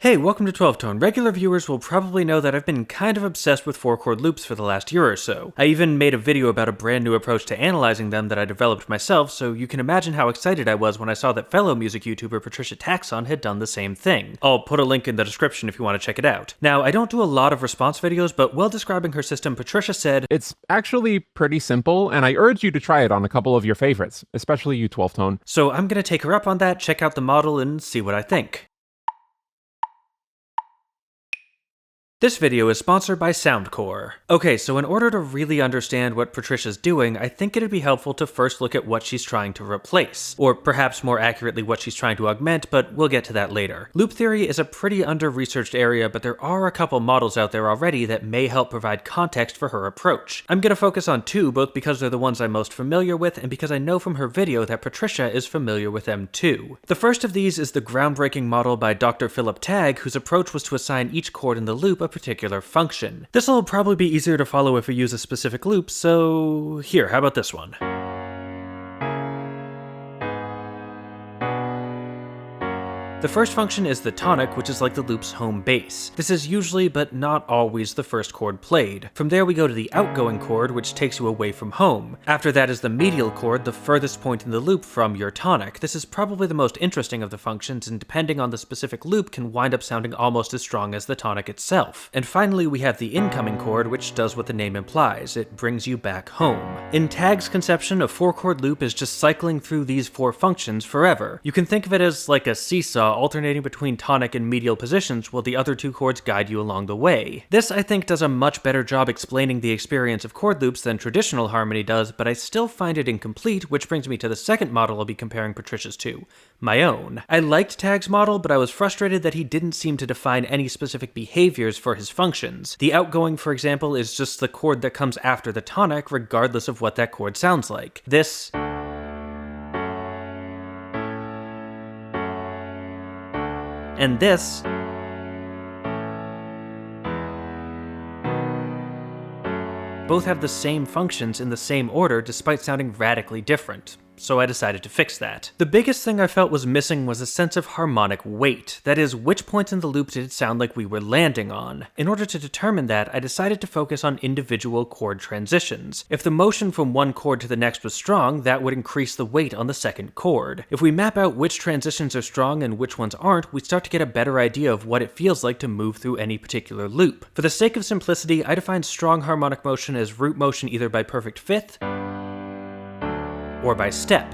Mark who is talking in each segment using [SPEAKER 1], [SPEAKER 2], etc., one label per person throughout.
[SPEAKER 1] Hey, welcome to 12 Tone. Regular viewers will probably know that I've been kind of obsessed with four-chord loops for the last year or so. I even made a video about a brand new approach to analyzing them that I developed myself, so you can imagine how excited I was when I saw that fellow music YouTuber Patricia Taxon had done the same thing. I'll put a link in the description if you want to check it out. Now, I don't do a lot of response videos, but while describing her system, Patricia said,
[SPEAKER 2] "It's actually pretty simple, and I urge you to try it on a couple of your favorites, especially you 12 Tone.
[SPEAKER 1] So I'm gonna take her up on that, check out the model, and see what I think. This video is sponsored by Soundcore. Okay, so in order to really understand what Patricia's doing, I think it'd be helpful to first look at what she's trying to replace, or perhaps more accurately what she's trying to augment, but we'll get to that later. Loop theory is a pretty under-researched area, but there are a couple models out there already that may help provide context for her approach. I'm gonna focus on two, both because they're the ones I'm most familiar with, and because I know from her video that Patricia is familiar with them too. The first of these is the groundbreaking model by Dr. Philip Tagg, whose approach was to assign each chord in the loop a particular function. This will probably be easier to follow if we use a specific loop, so here, how about this one? The first function is the tonic, which is like the loop's home base. This is usually, but not always, the first chord played. From there we go to the outgoing chord, which takes you away from home. After that is the medial chord, the furthest point in the loop from your tonic. This is probably the most interesting of the functions, and depending on the specific loop can wind up sounding almost as strong as the tonic itself. And finally we have the incoming chord, which does what the name implies. It brings you back home. In Tagg's conception, a four-chord loop is just cycling through these four functions forever. You can think of it as like a seesaw alternating between tonic and medial positions while the other two chords guide you along the way. This, I think, does a much better job explaining the experience of chord loops than traditional harmony does, but I still find it incomplete, which brings me to the second model I'll be comparing Patricia's to, my own. I liked Tagg's model, but I was frustrated that he didn't seem to define any specific behaviors for his functions. The outgoing, for example, is just the chord that comes after the tonic, regardless of what that chord sounds like. This and this both have the same functions in the same order despite sounding radically different. So I decided to fix that. The biggest thing I felt was missing was a sense of harmonic weight. That is, which points in the loop did it sound like we were landing on? In order to determine that, I decided to focus on individual chord transitions. If the motion from one chord to the next was strong, that would increase the weight on the second chord. If we map out which transitions are strong and which ones aren't, we start to get a better idea of what it feels like to move through any particular loop. For the sake of simplicity, I define strong harmonic motion as root motion either by perfect fifth or by step.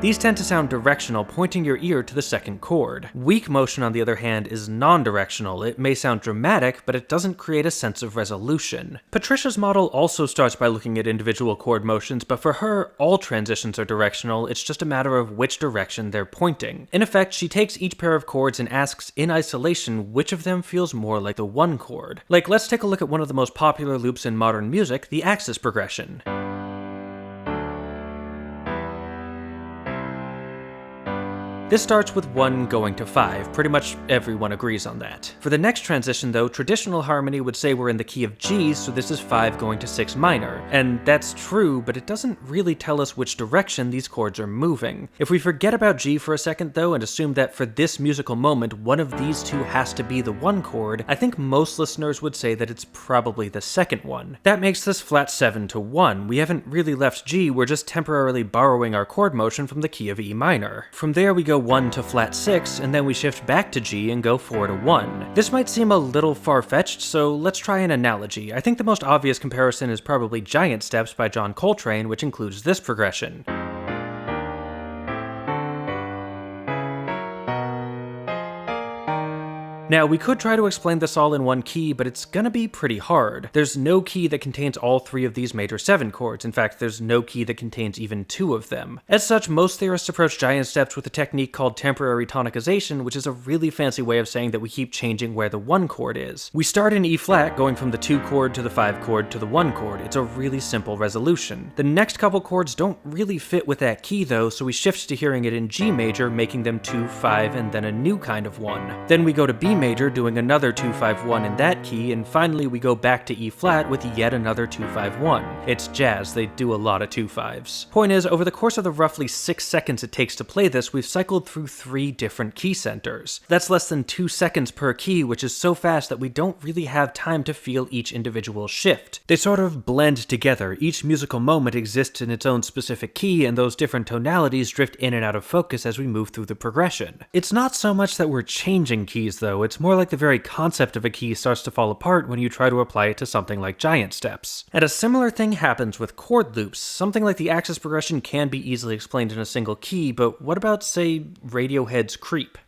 [SPEAKER 1] These tend to sound directional, pointing your ear to the second chord. Weak motion, on the other hand, is non-directional. It may sound dramatic, but it doesn't create a sense of resolution. Patricia's model also starts by looking at individual chord motions, but for her, all transitions are directional. It's just a matter of which direction they're pointing. In effect, she takes each pair of chords and asks, in isolation, which of them feels more like the one chord. Like, let's take a look at one of the most popular loops in modern music, the axis progression. This starts with 1 going to 5, pretty much everyone agrees on that. For the next transition though, traditional harmony would say we're in the key of G, so this is 5 going to 6 minor. And that's true, but it doesn't really tell us which direction these chords are moving. If we forget about G for a second though, and assume that for this musical moment, one of these two has to be the one chord, I think most listeners would say that it's probably the second one. That makes this flat 7 to 1. We haven't really left G, we're just temporarily borrowing our chord motion from the key of E minor. From there we go 1 to flat 6, and then we shift back to G and go 4 to 1. This might seem a little far-fetched, so let's try an analogy. I think the most obvious comparison is probably Giant Steps by John Coltrane, which includes this progression. Now, we could try to explain this all in one key, but it's gonna be pretty hard. There's no key that contains all three of these major 7 chords. In fact, there's no key that contains even 2 of them. As such, most theorists approach giant steps with a technique called temporary tonicization, which is a really fancy way of saying that we keep changing where the 1 chord is. We start in E flat, going from the 2 chord to the 5 chord to the 1 chord. It's a really simple resolution. The next couple chords don't really fit with that key though, so we shift to hearing it in G major, making them 2, 5, and then a new kind of 1. Then we go to B major doing another 2-5-1 in that key, and finally we go back to E flat with yet another 2-5-1. It's jazz, they do a lot of 2-5s. Point is, over the course of the roughly 6 seconds it takes to play this, we've cycled through 3 different key centers. That's less than 2 seconds per key, which is so fast that we don't really have time to feel each individual shift. They sort of blend together, each musical moment exists in its own specific key, and those different tonalities drift in and out of focus as we move through the progression. It's not so much that we're changing keys though, it's more like the very concept of a key starts to fall apart when you try to apply it to something like giant steps. And a similar thing happens with chord loops. Something like the axis progression can be easily explained in a single key, but what about, say, Radiohead's Creep?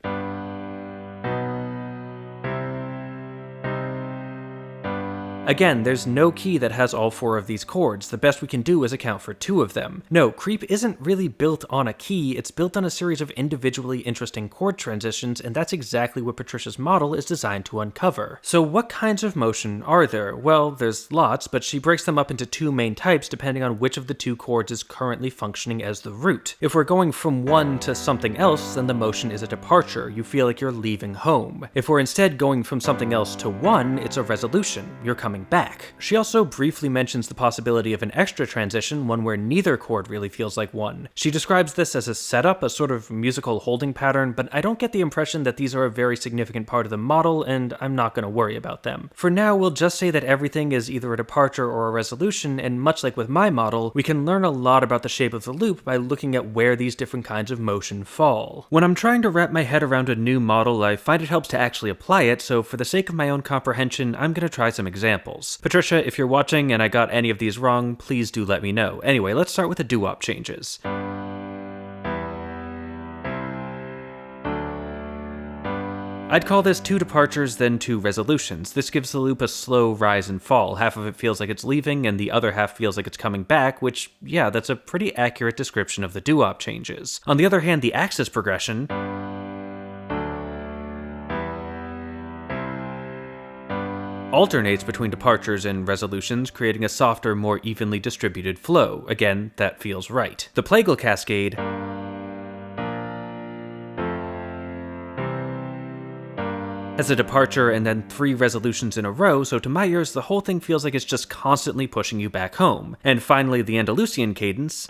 [SPEAKER 1] Again, there's no key that has all 4 of these chords. The best we can do is account for 2 of them. No, Creep isn't really built on a key, it's built on a series of individually interesting chord transitions, and that's exactly what Patricia's model is designed to uncover. So what kinds of motion are there? Well, there's lots, but she breaks them up into 2 main types depending on which of the 2 chords is currently functioning as the root. If we're going from one to something else, then the motion is a departure. You feel like you're leaving home. If we're instead going from something else to one, it's a resolution. You're coming back. She also briefly mentions the possibility of an extra transition, one where neither chord really feels like one. She describes this as a setup, a sort of musical holding pattern, but I don't get the impression that these are a very significant part of the model, and I'm not going to worry about them. For now, we'll just say that everything is either a departure or a resolution, and much like with my model, we can learn a lot about the shape of the loop by looking at where these different kinds of motion fall. When I'm trying to wrap my head around a new model, I find it helps to actually apply it, so for the sake of my own comprehension, I'm going to try some examples. Patricia, if you're watching and I got any of these wrong, please do let me know. Anyway, let's start with the doo-wop changes. I'd call this 2 departures, then 2 resolutions. This gives the loop a slow rise and fall. Half of it feels like it's leaving, and the other half feels like it's coming back, which, yeah, that's a pretty accurate description of the doo-wop changes. On the other hand, the axis progression alternates between departures and resolutions, creating a softer, more evenly distributed flow. Again, that feels right. The plagal cascade has a departure and then 3 resolutions in a row, so to my ears, the whole thing feels like it's just constantly pushing you back home. And finally, the Andalusian cadence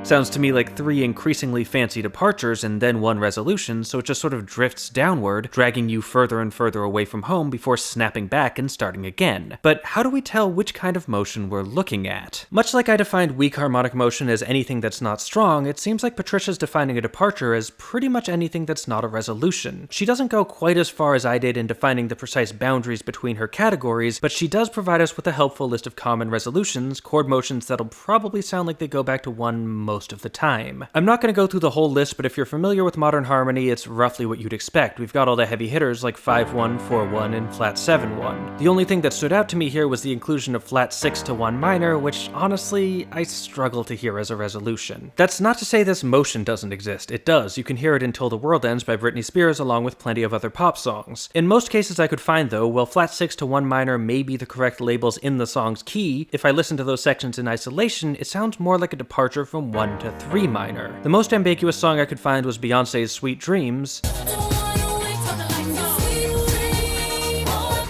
[SPEAKER 1] sounds to me like 3 increasingly fancy departures and then 1 resolution, so it just sort of drifts downward, dragging you further and further away from home before snapping back and starting again. But how do we tell which kind of motion we're looking at? Much like I defined weak harmonic motion as anything that's not strong, it seems like Patricia's defining a departure as pretty much anything that's not a resolution. She doesn't go quite as far as I did in defining the precise boundaries between her categories, but she does provide us with a helpful list of common resolutions, chord motions that'll probably sound like they go back to 1 most of the time. I'm not going to go through the whole list, but if you're familiar with modern harmony, it's roughly what you'd expect. We've got all the heavy hitters like 5-1, 4-1, and flat 7-1. The only thing that stood out to me here was the inclusion of flat 6 to 1 minor, which honestly, I struggle to hear as a resolution. That's not to say this motion doesn't exist. It does. You can hear it in Till the World Ends by Britney Spears along with plenty of other pop songs. In most cases I could find though, while flat 6 to 1 minor may be the correct labels in the song's key, if I listen to those sections in isolation, it sounds more like a departure from 1 to 3 minor. The most ambiguous song I could find was Beyoncé's Sweet Dreams,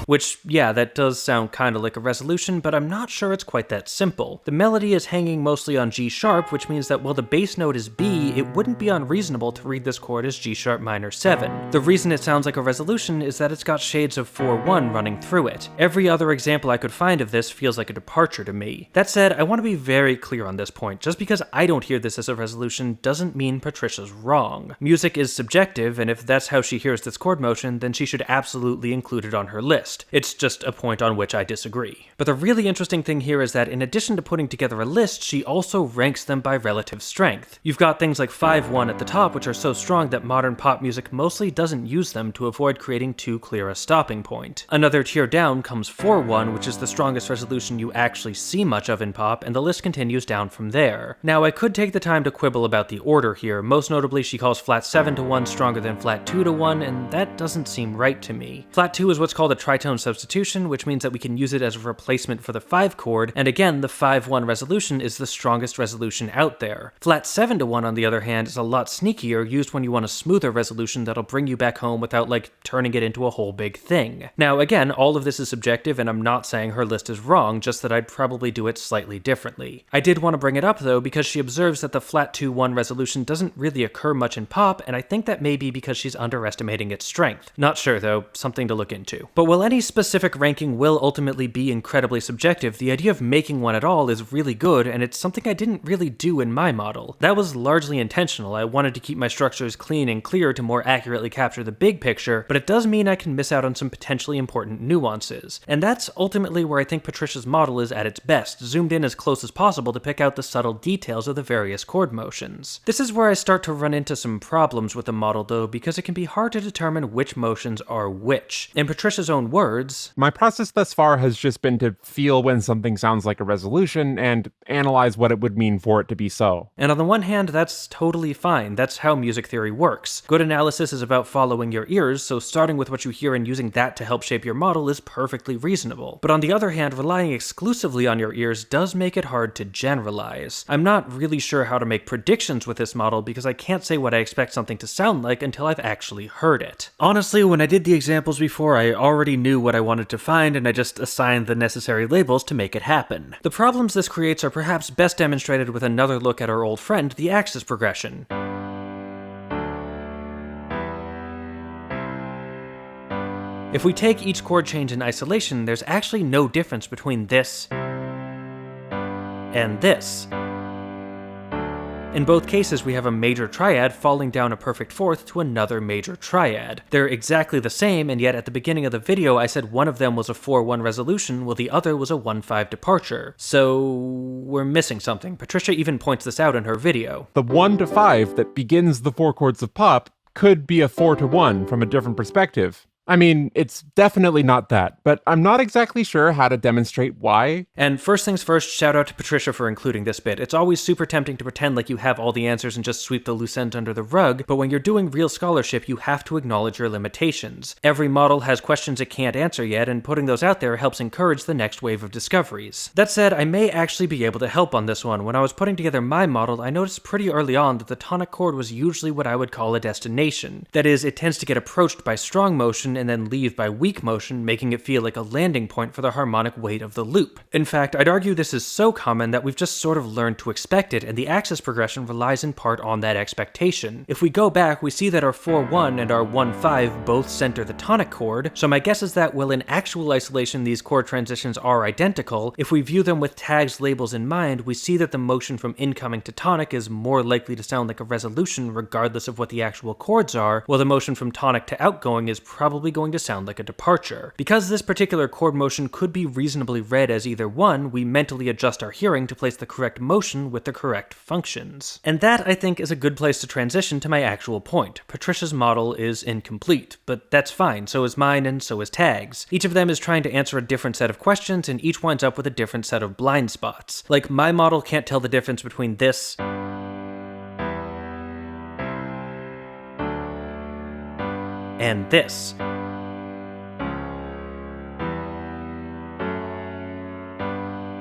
[SPEAKER 1] which, yeah, that does sound kinda like a resolution, but I'm not sure it's quite that simple. The melody is hanging mostly on G sharp, which means that while the bass note is B, it wouldn't be unreasonable to read this chord as G sharp minor 7. The reason it sounds like a resolution is that it's got shades of 4-1 running through it. Every other example I could find of this feels like a departure to me. That said, I want to be very clear on this point. Just because I don't hear this as a resolution doesn't mean Patricia's wrong. Music is subjective, and if that's how she hears this chord motion, then she should absolutely include it on her list. It's just a point on which I disagree. But the really interesting thing here is that in addition to putting together a list, she also ranks them by relative strength. You've got things like 5-1 at the top, which are so strong that modern pop music mostly doesn't use them to avoid creating too clear a stopping point. Another tier down comes 4-1, which is the strongest resolution you actually see much of in pop, and the list continues down from there. Now, I could take the time to quibble about the order here. Most notably, she calls flat 7 to 1 stronger than flat 2 to 1, and that doesn't seem right to me. Flat 2 is what's called a tritone 5-tone substitution, which means that we can use it as a replacement for the 5-chord, and again, the 5-1 resolution is the strongest resolution out there. Flat 7-1, on the other hand, is a lot sneakier, used when you want a smoother resolution that'll bring you back home without, turning it into a whole big thing. Now, again, all of this is subjective, and I'm not saying her list is wrong, just that I'd probably do it slightly differently. I did want to bring it up, though, because she observes that the flat 2-1 resolution doesn't really occur much in pop, and I think that may be because she's underestimating its strength. Not sure, though, something to look into. But while any specific ranking will ultimately be incredibly subjective, the idea of making one at all is really good, and it's something I didn't really do in my model. That was largely intentional. I wanted to keep my structures clean and clear to more accurately capture the big picture, but it does mean I can miss out on some potentially important nuances. And that's ultimately where I think Patricia's model is at its best, zoomed in as close as possible to pick out the subtle details of the various chord motions. This is where I start to run into some problems with the model, though, because it can be hard to determine which motions are which. In Patricia's own words,
[SPEAKER 2] "My process thus far has just been to feel when something sounds like a resolution and analyze what it would mean for it to be so."
[SPEAKER 1] And on the one hand, that's totally fine. That's how music theory works. Good analysis is about following your ears, so starting with what you hear and using that to help shape your model is perfectly reasonable. But on the other hand, relying exclusively on your ears does make it hard to generalize. I'm not really sure how to make predictions with this model because I can't say what I expect something to sound like until I've actually heard it. Honestly, when I did the examples before, I already knew what I wanted to find and I just assigned the necessary labels to make it happen. The problems this creates are perhaps best demonstrated with another look at our old friend, the axis progression. If we take each chord change in isolation, there's actually no difference between this and this. In both cases, we have a major triad falling down a perfect fourth to another major triad. They're exactly the same, and yet at the beginning of the video I said one of them was a 4-1 resolution, while the other was a 1-5 departure. So we're missing something. Patricia even points this out in her video.
[SPEAKER 2] The 1 to 5 that begins the 4 chords of pop could be a 4 to 1 from a different perspective. I mean, it's definitely not that, but I'm not exactly sure how to demonstrate why.
[SPEAKER 1] And first things first, shout out to Patricia for including this bit. It's always super tempting to pretend like you have all the answers and just sweep the loose end under the rug, but when you're doing real scholarship, you have to acknowledge your limitations. Every model has questions it can't answer yet, and putting those out there helps encourage the next wave of discoveries. That said, I may actually be able to help on this one. When I was putting together my model, I noticed pretty early on that the tonic chord was usually what I would call a destination. That is, it tends to get approached by strong motion and then leave by weak motion, making it feel like a landing point for the harmonic weight of the loop. In fact, I'd argue this is so common that we've just sort of learned to expect it, and the axis progression relies in part on that expectation. If we go back, we see that our 4-1 and our 1-5 both center the tonic chord, so my guess is that while in actual isolation these chord transitions are identical, if we view them with Tagg's labels in mind, we see that the motion from incoming to tonic is more likely to sound like a resolution regardless of what the actual chords are, while the motion from tonic to outgoing is probably going to sound like a departure. Because this particular chord motion could be reasonably read as either one, we mentally adjust our hearing to place the correct motion with the correct functions. And that, I think, is a good place to transition to my actual point. Patricia's model is incomplete, but that's fine, so is mine and so is Tagg's. Each of them is trying to answer a different set of questions, and each winds up with a different set of blind spots. Like, my model can't tell the difference between this and this.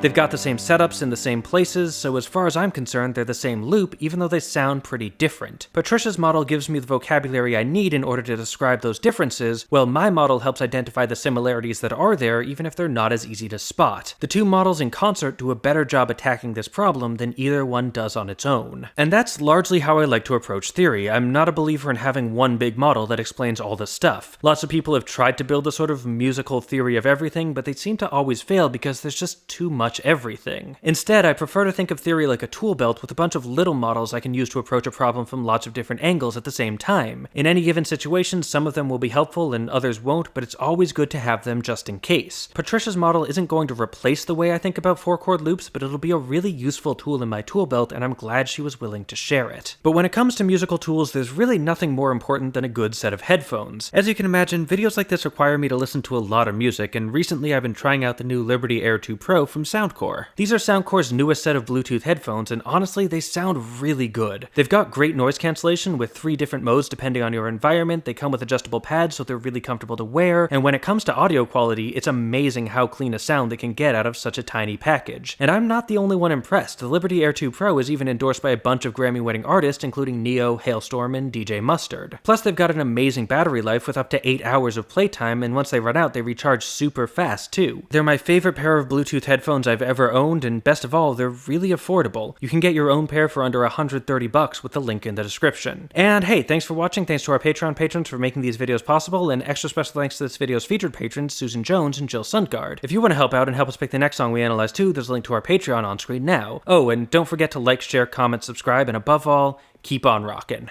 [SPEAKER 1] They've got the same setups in the same places, so as far as I'm concerned, they're the same loop, even though they sound pretty different. Patricia's model gives me the vocabulary I need in order to describe those differences, while my model helps identify the similarities that are there, even if they're not as easy to spot. The two models in concert do a better job attacking this problem than either one does on its own. And that's largely how I like to approach theory. I'm not a believer in having one big model that explains all the stuff. Lots of people have tried to build a sort of musical theory of everything, but they seem to always fail because there's just too much everything. Instead, I prefer to think of theory like a tool belt with a bunch of little models I can use to approach a problem from lots of different angles at the same time. In any given situation, some of them will be helpful and others won't, but it's always good to have them just in case. Patricia's model isn't going to replace the way I think about 4-chord loops, but it'll be a really useful tool in my tool belt, and I'm glad she was willing to share it. But when it comes to musical tools, there's really nothing more important than a good set of headphones. As you can imagine, videos like this require me to listen to a lot of music, and recently I've been trying out the new Liberty Air 2 Pro from Soundcore. These are Soundcore's newest set of Bluetooth headphones, and honestly, they sound really good. They've got great noise cancellation with 3 different modes depending on your environment, they come with adjustable pads so they're really comfortable to wear, and when it comes to audio quality, it's amazing how clean a sound they can get out of such a tiny package. And I'm not the only one impressed. The Liberty Air 2 Pro is even endorsed by a bunch of Grammy-winning artists, including Neo, Hailstorm, and DJ Mustard. Plus, they've got an amazing battery life with up to 8 hours of playtime, and once they run out, they recharge super fast too. They're my favorite pair of Bluetooth headphones I've ever owned, and best of all, they're really affordable. You can get your own pair for under $130 with the link in the description. And hey, thanks for watching, thanks to our Patreon patrons for making these videos possible, and extra special thanks to this video's featured patrons, Susan Jones and Jill Sundgaard. If you want to help out and help us pick the next song we analyze too, there's a link to our Patreon on screen now. Oh, and don't forget to like, share, comment, subscribe, and above all, keep on rockin'.